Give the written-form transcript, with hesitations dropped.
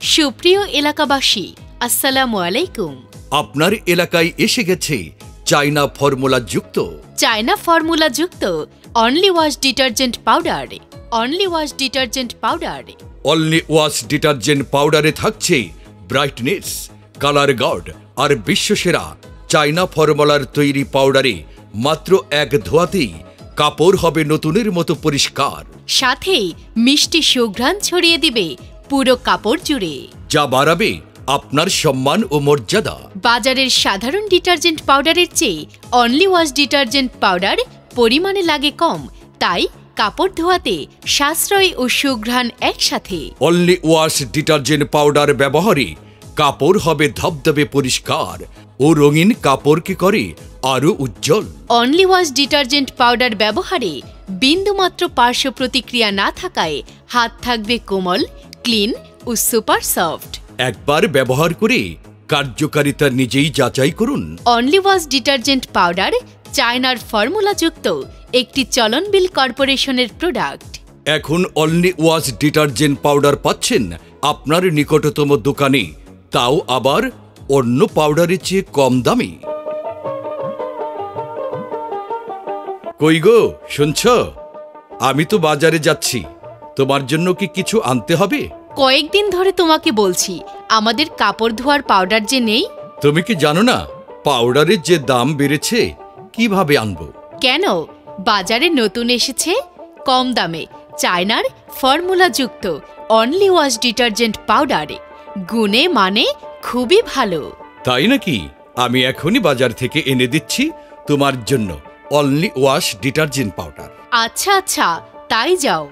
সুপ্রিয় এলাকাবাসী, আসসালামু আলাইকুম। আপনার এলাকায় এসে গেছে চায়না ফর্মুলা যুক্ত only wash detergent powder. Only wash detergent পাউডারে থাকছে ব্রাইটনেস, কালার গার্ড আর বিশ্বসেরা চায়না ফর্মুলার তৈরি পাউডারে মাত্র এক ধোয়াতেই কাপড় হবে নতুনের মতো পরিষ্কার, সাথেই মিষ্টি সুঘ্রাণ ছড়িয়ে দিবে পুরো কাপড় জুড়ে, যা বাড়াবে আপনার সম্মান ও মর্যাদা। বাজারের সাধারণ ডিটারজেন্ট পাউডারের চেয়ে অনলি ওয়াশ ডিটারজেন্ট পাউডার পরিমাণে লাগে কম, তাই কাপড় ধোয়াতে সাশ্রয় ও সুঘ্রাণ একসাথে। অনলি ওয়াশ ডিটারজেন্ট পাউডার ব্যবহারে কাপড় হবে ধবধবে পরিষ্কার ও রঙিন কাপড়কে করে আরো উজ্জ্বল। অনলি ওয়াশ ডিটারজেন্ট পাউডার ব্যবহারে বিন্দুমাত্র পার্শ্ব প্রতিক্রিয়া না থাকায় হাত থাকবে কোমল, ক্লিন ও সুপার সফট। একবার ব্যবহার করে কার্যকারিতা নিজেই যাচাই করুন। অনলি ওয়াশ ডিটারজেন্ট পাউডার চায়নার ফর্মুলাযুক্ত একটি চলনবিল কর্পোরেশনের প্রোডাক্ট। এখন অনলি ওয়াশ ডিটারজেন্ট পাউডার পাচ্ছেন আপনার নিকটতম দোকানে, তাও আবার অন্য পাউডারের চেয়ে কম দামে। কই গো, শুনছ? আমি তো বাজারে যাচ্ছি, তোমার জন্য কি কিছু আনতে হবে? কয়েকদিন ধরে তোমাকে বলছি আমাদের কাপড় ধোয়ার পাউডার যে নেই। তুমি কি জানো না পাউডারের যে দাম বেড়েছে? কিভাবে আনবো? কেন, বাজারে নতুন এসেছে কম দামে চায়নার ফর্মুলাযুক্ত অনলি ওয়াশ ডিটারজেন্ট পাউডার, গুণে মানে খুবই ভালো। তাই নাকি? আমি এখনই বাজার থেকে এনে দিচ্ছি তোমার জন্য অনলি ওয়াশ ডিটারজেন্ট পাউডার। আচ্ছা, তাই যাও।